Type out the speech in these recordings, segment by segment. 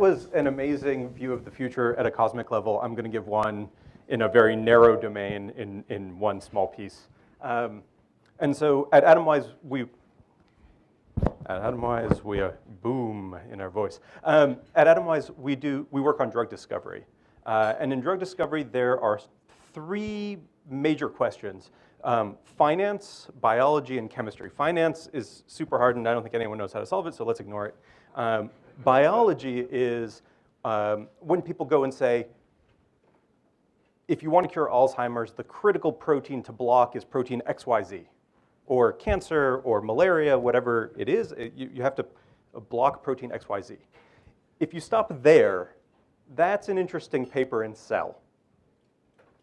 Was an amazing view of the future at a cosmic level. I'm going to give one in a very narrow domain in one small piece. And so at Atomwise, we boom in our voice. At Atomwise, we work on drug discovery. And in drug discovery, there are three major questions. Finance, biology, and chemistry. Finance is super hard, and I don't think anyone knows how to solve it, so let's ignore it. Biology is when people go and say, if you want to cure Alzheimer's, the critical protein to block is protein XYZ, or cancer, or malaria, whatever it is, you have to block protein XYZ. If you stop there, that's an interesting paper in Cell,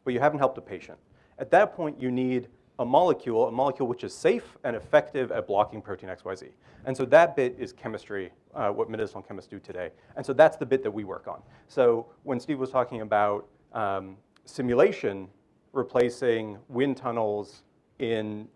but you haven't helped a patient. At that point, you need a molecule which is safe and effective at blocking protein XYZ. And so that bit is chemistry, what medicinal chemists do today. And so that's the bit that we work on. So when Steve was talking about simulation replacing wind tunnels in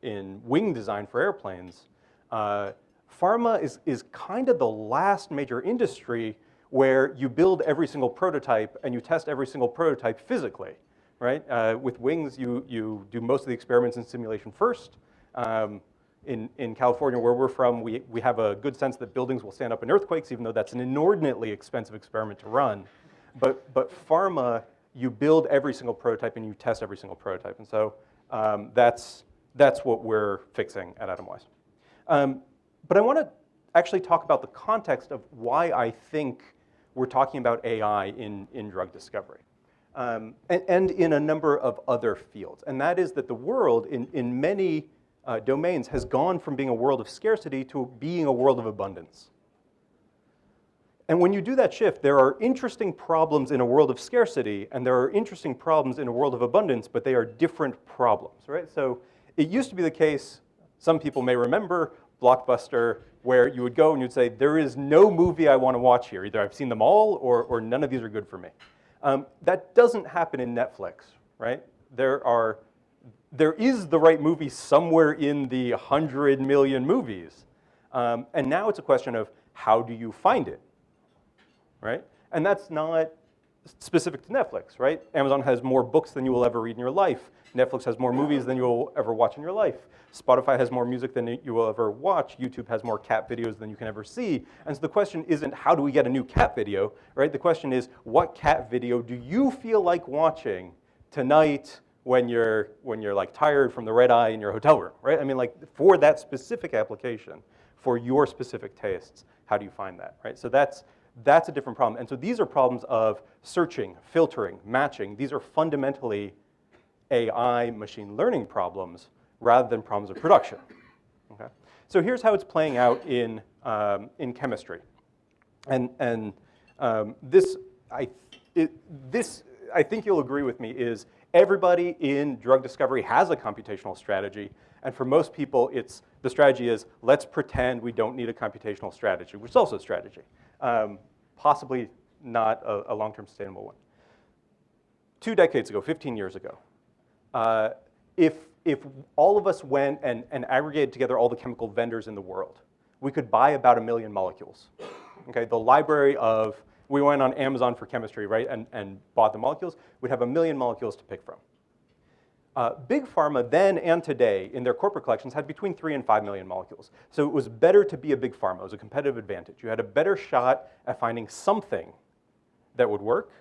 wing design for airplanes, pharma is kind of the last major industry where you build every single prototype and you test every single prototype physically. Right? With wings, you do most of the experiments in simulation first. In California, where we're from, we have a good sense that buildings will stand up in earthquakes, even though that's an inordinately expensive experiment to run. But pharma, you build every single prototype and you test every single prototype. And so that's what we're fixing at Atomwise. But I want to actually talk about the context of why I think we're talking about AI in drug discovery. And in a number of other fields. And that is that the world, in many domains, has gone from being a world of scarcity to being a world of abundance. And when you do that shift, there are interesting problems in a world of scarcity, and there are interesting problems in a world of abundance, but they are different problems, right? So it used to be the case, some people may remember, Blockbuster, where you would go and you'd say, there is no movie I want to watch here. Either I've seen them all, or none of these are good for me. That doesn't happen in Netflix, right? There is the right movie somewhere in the 100 million movies. And now it's a question of how do you find it, right? And that's not specific to Netflix, right? Amazon has more books than you will ever read in your life. Netflix has more movies than you will ever watch in your life. Spotify has more music than you will ever watch. YouTube has more cat videos than you can ever see. And so the question isn't how do we get a new cat video, right? The question is what cat video do you feel like watching tonight when you're like tired from the red eye in your hotel room, right? I mean, like for that specific application, for your specific tastes, how do you find that, right? So that's a different problem. And so these are problems of searching, filtering, matching. These are fundamentally AI machine learning problems rather than problems of production. Okay? So here's how it's playing out in chemistry. And this, I think you'll agree with me, is everybody in drug discovery has a computational strategy. And for most people, the strategy is, let's pretend we don't need a computational strategy, which is also a strategy. Possibly not a long-term sustainable one. 2 decades ago, 15 years ago, if all of us went and aggregated together all the chemical vendors in the world, we could buy about 1 million molecules. Okay, the library of, we went on Amazon for chemistry, right, and bought the molecules, we'd have 1 million molecules to pick from. Big Pharma then and today in their corporate collections had between 3 and 5 million molecules. So it was better to be a big pharma. It was a competitive advantage. You had a better shot at finding something that would work.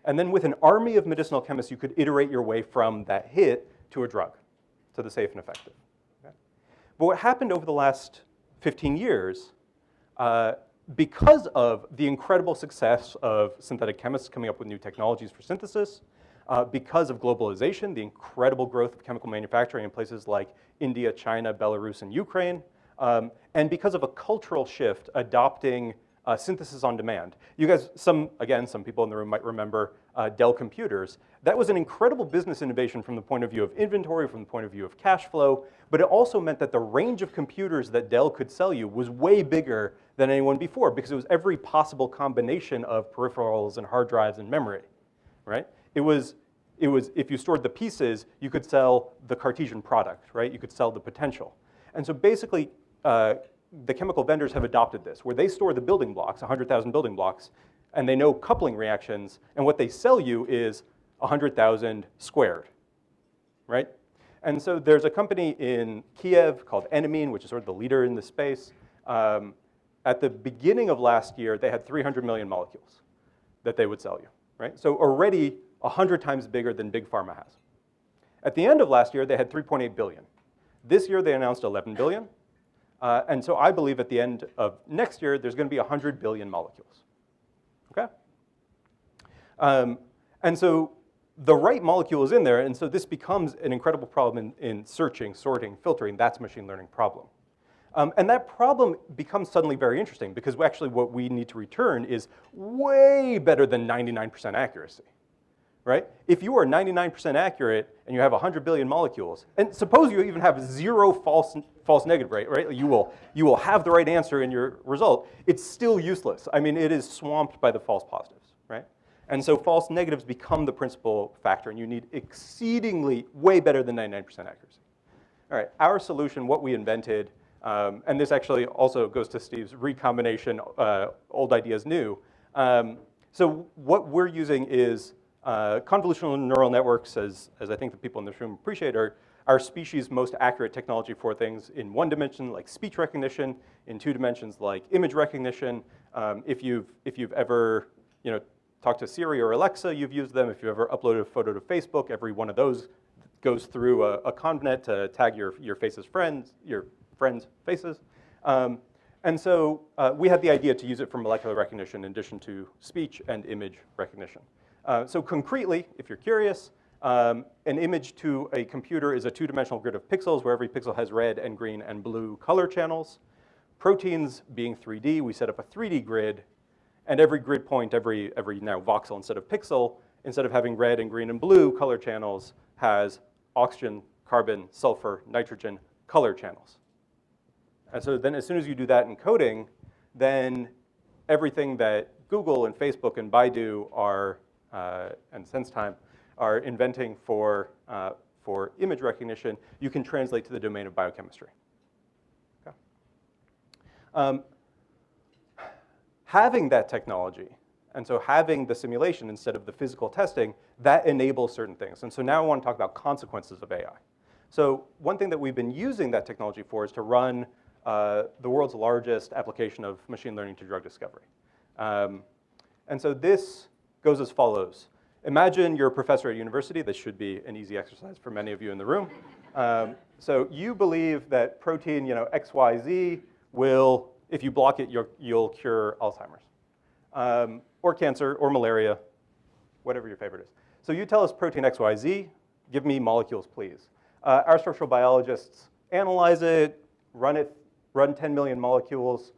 And then with an army of medicinal chemists, you could iterate your way from that hit to a drug, to the safe and effective. Okay? But what happened over the last 15 years, because of the incredible success of synthetic chemists coming up with new technologies for synthesis, because of globalization, the incredible growth of chemical manufacturing in places like India, China, Belarus, and Ukraine, and because of a cultural shift adopting synthesis on demand. You guys, some people in the room might remember Dell computers. That was an incredible business innovation from the point of view of inventory, from the point of view of cash flow, but it also meant that the range of computers that Dell could sell you was way bigger than anyone before because it was every possible combination of peripherals and hard drives and memory, right? It was if you stored the pieces, you could sell the Cartesian product, right? You could sell the potential. And so basically, the chemical vendors have adopted this, where they store the building blocks, 100,000 building blocks, and they know coupling reactions, and what they sell you is 100,000 squared, right? And so there's a company in Kiev called Enamine, which is sort of the leader in this space. At the beginning of last year, they had 300 million molecules that they would sell you, right? So already 100 times bigger than Big Pharma has. At the end of last year, they had 3.8 billion. This year, they announced 11 billion. And so I believe at the end of next year, there's going to be 100 billion molecules, okay? And so the right molecule is in there, and so this becomes an incredible problem in searching, sorting, filtering. That's a machine learning problem. And that problem becomes suddenly very interesting because actually what we need to return is way better than 99% accuracy, right? If you are 99% accurate and you have 100 billion molecules, and suppose you even have zero false negative rate, right? You will have the right answer in your result. It's still useless. I mean, it is swamped by the false positives, right? And so false negatives become the principal factor, and you need exceedingly way better than 99% accuracy. All right, our solution, what we invented, and this actually also goes to Steve's recombination, old ideas new. So what we're using is convolutional neural networks, as I think the people in this room appreciate, are our species' most accurate technology for things in one dimension, like speech recognition, in two dimensions, like image recognition. If you've ever talked to Siri or Alexa, you've used them. If you've ever uploaded a photo to Facebook, every one of those goes through a convnet to tag your friends' faces. And so we had the idea to use it for molecular recognition in addition to speech and image recognition. So concretely, if you're curious, an image to a computer is a two-dimensional grid of pixels where every pixel has red and green and blue color channels. Proteins being 3D, we set up a 3D grid, and every grid point, every now voxel instead of pixel, instead of having red and green and blue color channels, has oxygen, carbon, sulfur, nitrogen color channels. And so then as soon as you do that in coding, then everything that Google and Facebook and Baidu are, and SenseTime, are inventing for image recognition, you can translate to the domain of biochemistry. Okay. Having that technology, and so having the simulation instead of the physical testing, that enables certain things. And so now I want to talk about consequences of AI. So one thing that we've been using that technology for is to run the world's largest application of machine learning to drug discovery. And so this goes as follows. Imagine you're a professor at university. This should be an easy exercise for many of you in the room. So you believe that protein XYZ will, if you block it, you'll cure Alzheimer's, or cancer, or malaria, whatever your favorite is. So you tell us protein XYZ, give me molecules, please. Our structural biologists analyze it, run 10 million molecules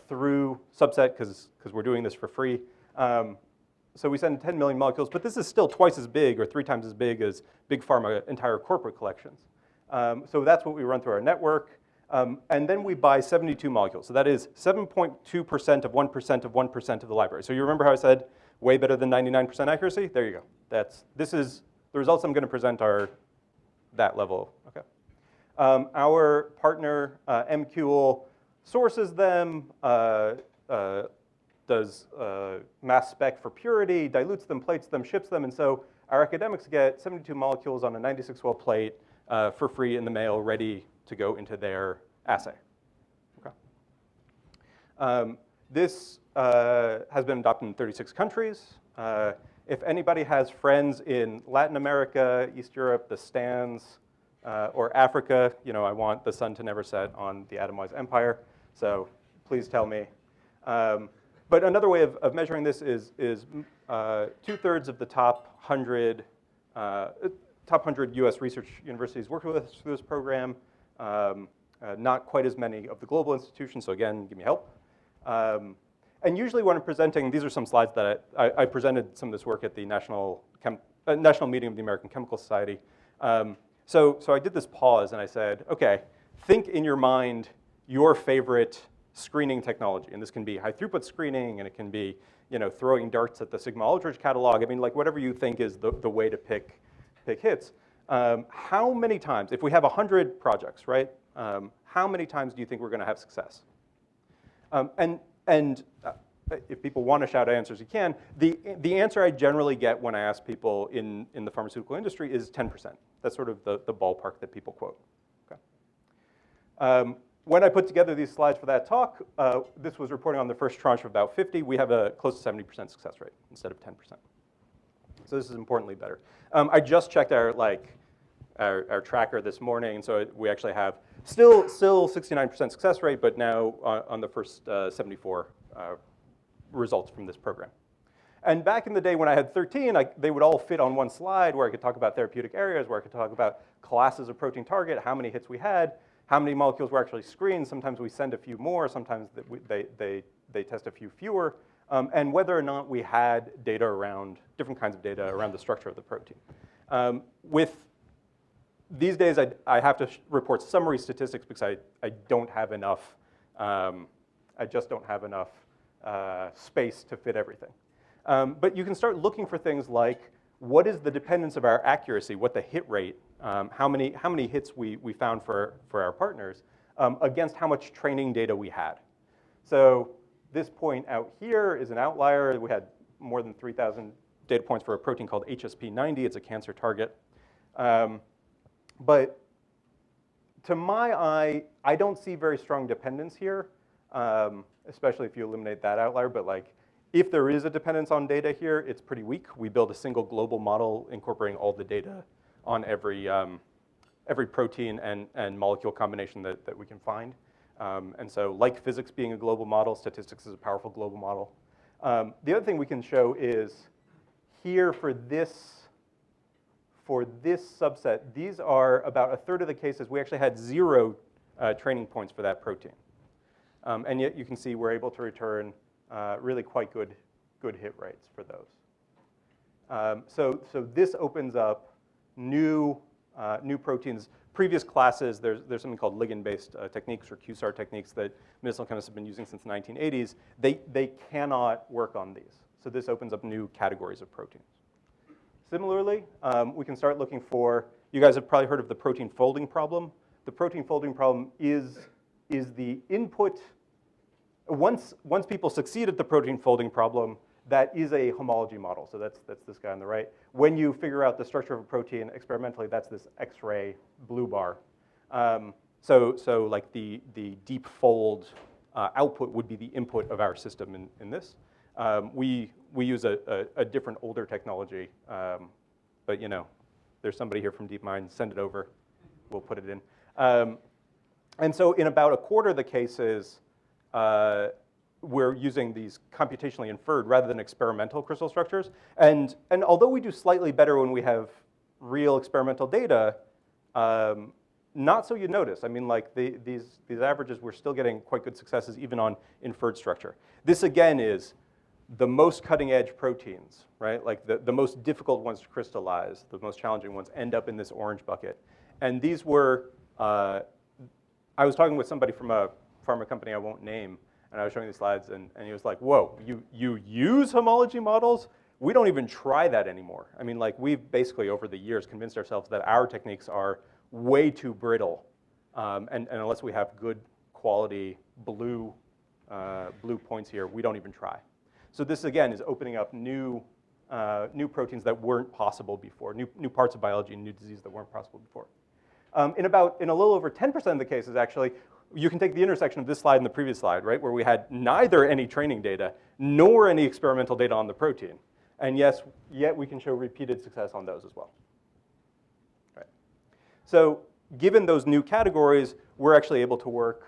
through subset, because we're doing this for free. So we send 10 million molecules, but this is still twice as big or 3 times as big as Big Pharma entire corporate collections. So that's what we run through our network. And then we buy 72 molecules. So that is 7.2% of 1% of 1% of the library. So you remember how I said way better than 99% accuracy? There you go. This is the results I'm going to present are that level. Okay. Our partner MQL sources them, does mass spec for purity, dilutes them, plates them, ships them, and so our academics get 72 molecules on a 96-well plate for free in the mail, ready to go into their assay. Okay. This has been adopted in 36 countries. If anybody has friends in Latin America, East Europe, the Stans, or Africa, I want the sun to never set on the atomized empire, so please tell me. But another way of measuring this is 2/3 of the top 100 US research universities work with us through this program. Not quite as many of the global institutions, so again, give me help. And usually when I'm presenting, these are some slides that I presented some of this work at the National Meeting of the American Chemical Society. So I did this pause and I said, okay, think in your mind your favorite screening technology. And this can be high throughput screening, and it can be throwing darts at the Sigma Aldrich catalog. I mean, like whatever you think is the way to pick hits. How many times, if we have 100 projects, right? How many times do you think we're going to have success? And if people want to shout answers, you can. The answer I generally get when I ask people in the pharmaceutical industry is 10%. That's sort of the ballpark that people quote. Okay. When I put together these slides for that talk, this was reporting on the first tranche of about 50. We have a close to 70% success rate instead of 10%. So this is importantly better. I just checked our tracker this morning, and so we actually have still 69% success rate, but now on the first 74 results from this program. And back in the day when I had 13, they would all fit on one slide where I could talk about therapeutic areas, where I could talk about classes of protein target, how many hits we had, how many molecules were actually screened. Sometimes we send a few more, sometimes they test a few fewer, and whether or not we had data around, different kinds of data around the structure of the protein. These days, I have to report summary statistics because I don't have enough, I just don't have enough space to fit everything. But you can start looking for things like, what is the dependence of our accuracy, what the hit rate, how many hits we found for our partners against how much training data we had. So this point out here is an outlier. We had more than 3,000 data points for a protein called HSP90. It's a cancer target. But to my eye, I don't see very strong dependence here, especially if you eliminate that outlier. But like, if there is a dependence on data here, it's pretty weak. We build a single global model incorporating all the data on every protein and molecule combination that we can find. And so like physics being a global model, statistics is a powerful global model. The other thing we can show is here for this subset, these are about a third of the cases. We actually had 0 training points for that protein. And yet you can see we're able to return really quite good hit rates for those. So this opens up new proteins. Previous classes, there's something called ligand-based techniques or QSAR techniques that medicinal chemists have been using since the 1980s. They cannot work on these. So this opens up new categories of proteins. Similarly, we can start looking for, you guys have probably heard of the protein folding problem. The protein folding problem is the input. Once people succeed at the protein folding problem, that is a homology model. So that's this guy on the right. When you figure out the structure of a protein experimentally, that's this X-ray blue bar. So like the deep fold output would be the input of our system in this. We use a different older technology, but there's somebody here from DeepMind, send it over, we'll put it in. And so in about a quarter of the cases, we're using these computationally inferred rather than experimental crystal structures. And although we do slightly better when we have real experimental data, not so you'd notice. I mean, like these averages, we're still getting quite good successes even on inferred structure. This again is the most cutting edge proteins, right? Like the most difficult ones to crystallize, the most challenging ones end up in this orange bucket. And these were, I was talking with somebody from a pharma company I won't name, and I was showing these slides, and he was like, whoa, you use homology models? We don't even try that anymore. I mean, like we've basically over the years convinced ourselves that our techniques are way too brittle, and unless we have good quality blue points here, we don't even try. So this again is opening up new proteins that weren't possible before, new parts of biology and new diseases that weren't possible before. In a little over 10% of the cases, actually, you can take the intersection of this slide and the previous slide, right, where we had neither any training data nor any experimental data on the protein, and yet we can show repeated success on those as well. Right. So given those new categories, we're actually able to work.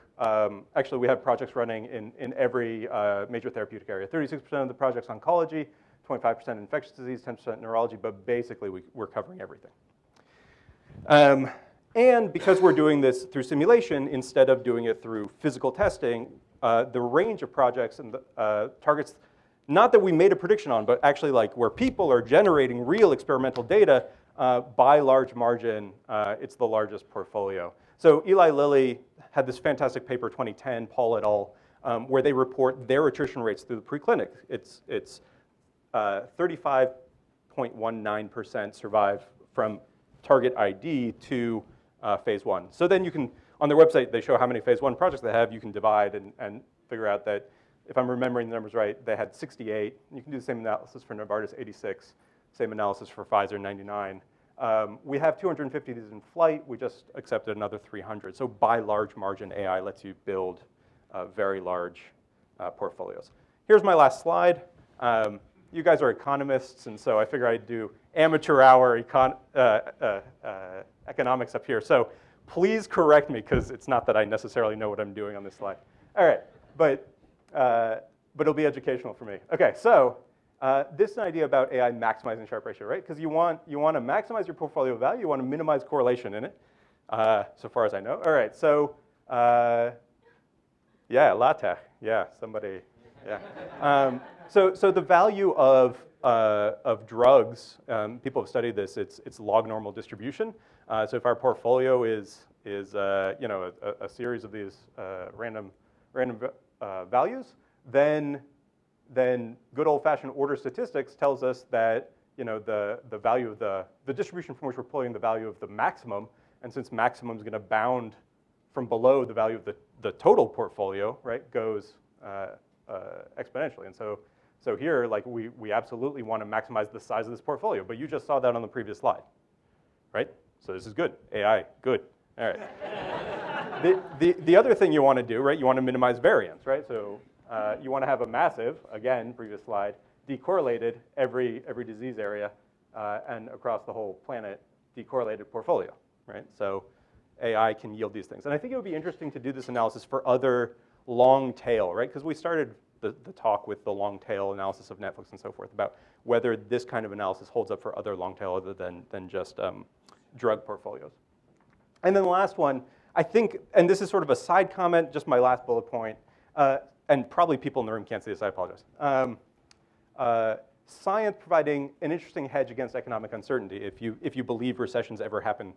Actually, we have projects running in every major therapeutic area. 36% of the project's oncology, 25% infectious disease, 10% neurology, but basically we're covering everything. And because we're doing this through simulation instead of doing it through physical testing, the range of projects and the targets, not that we made a prediction on, but actually like where people are generating real experimental data, by large margin, it's the largest portfolio. So Eli Lilly had this fantastic paper, 2010, Paul et al., where they report their attrition rates through the preclinic. It's 35.19% survive from target ID to phase 1. So then you can, on their website, they show how many phase 1 projects they have. You can divide and figure out that if I'm remembering the numbers right, they had 68. You can do the same analysis for Novartis, 86. Same analysis for Pfizer, 99. We have 250 of these in flight. We just accepted another 300. So by large margin, AI lets you build very large portfolios. Here's my last slide. You guys are economists, and so I figure I'd do amateur hour economics up here. So please correct me, because it's not that I necessarily know what I'm doing on this slide. All right, but it'll be educational for me. Okay, so this is an idea about AI maximizing Sharpe ratio, right? Because you want to maximize your portfolio value. You want to minimize correlation in it, so far as I know. All right, so yeah, LaTeX. Yeah, somebody. Yeah. So the value of drugs, people have studied this. It's log normal distribution. So if our portfolio is you know, a series of these random values, then good old-fashioned order statistics tells us that, you know, the value of the distribution from which we're pulling the value of the maximum, and since maximum is going to bound from below the value of the total portfolio, right, goes exponentially. And so here, like, we absolutely want to maximize the size of this portfolio, but you just saw that on the previous slide, right? So this is good. AI, good. All right. The other thing you want to do, right, you want to minimize variance, right? So you want to have a massive, again, previous slide, decorrelated every disease area and across the whole planet, decorrelated portfolio, right? So AI can yield these things. And I think it would be interesting to do this analysis for other long tail, right? Because we started the talk with the long tail analysis of Netflix and so forth about whether this kind of analysis holds up for other long tail other than just drug portfolios. And then the last one, I think, and this is sort of a side comment, just my last bullet point, and probably people in the room can't see this, I apologize. Science providing an interesting hedge against economic uncertainty if you believe recessions ever happen.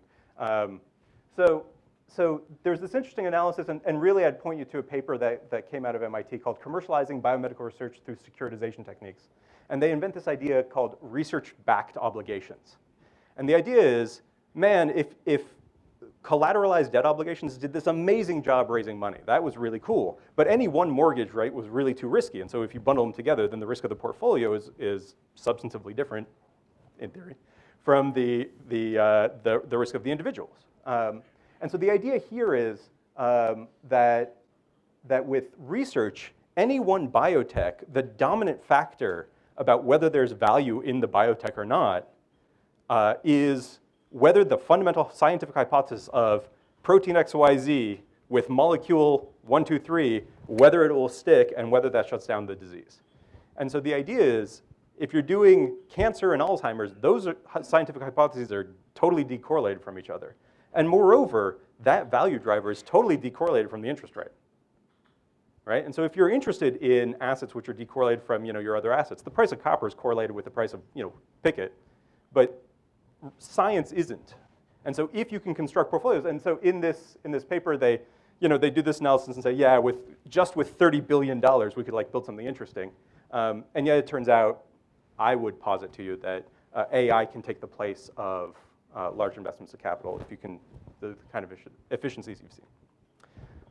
So there's this interesting analysis, and really I'd point you to a paper that came out of MIT called Commercializing Biomedical Research Through Securitization Techniques. And they invent this idea called research-backed obligations. And the idea is, man, if collateralized debt obligations did this amazing job raising money, that was really cool. But any one mortgage, right, was really too risky. And so if you bundle them together, then the risk of the portfolio is substantively different, in theory, from the risk of the individuals. And so the idea here is that with research, any one biotech, the dominant factor about whether there's value in the biotech or not is whether the fundamental scientific hypothesis of protein XYZ with molecule 123, whether it will stick and whether that shuts down the disease. And so the idea is, if you're doing cancer and Alzheimer's, those scientific hypotheses are totally decorrelated from each other. And moreover, that value driver is totally decorrelated from the interest rate, right? And so if you're interested in assets which are decorrelated from, you know, your other assets, the price of copper is correlated with the price of, you know, picket, but science isn't. And so if you can construct portfolios, and so in this paper, they do this analysis and say, yeah, with $30 billion, we could like build something interesting. And yet it turns out, I would posit to you that AI can take the place of large investments of capital if you can, the kind of efficiencies you've seen.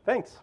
Thanks.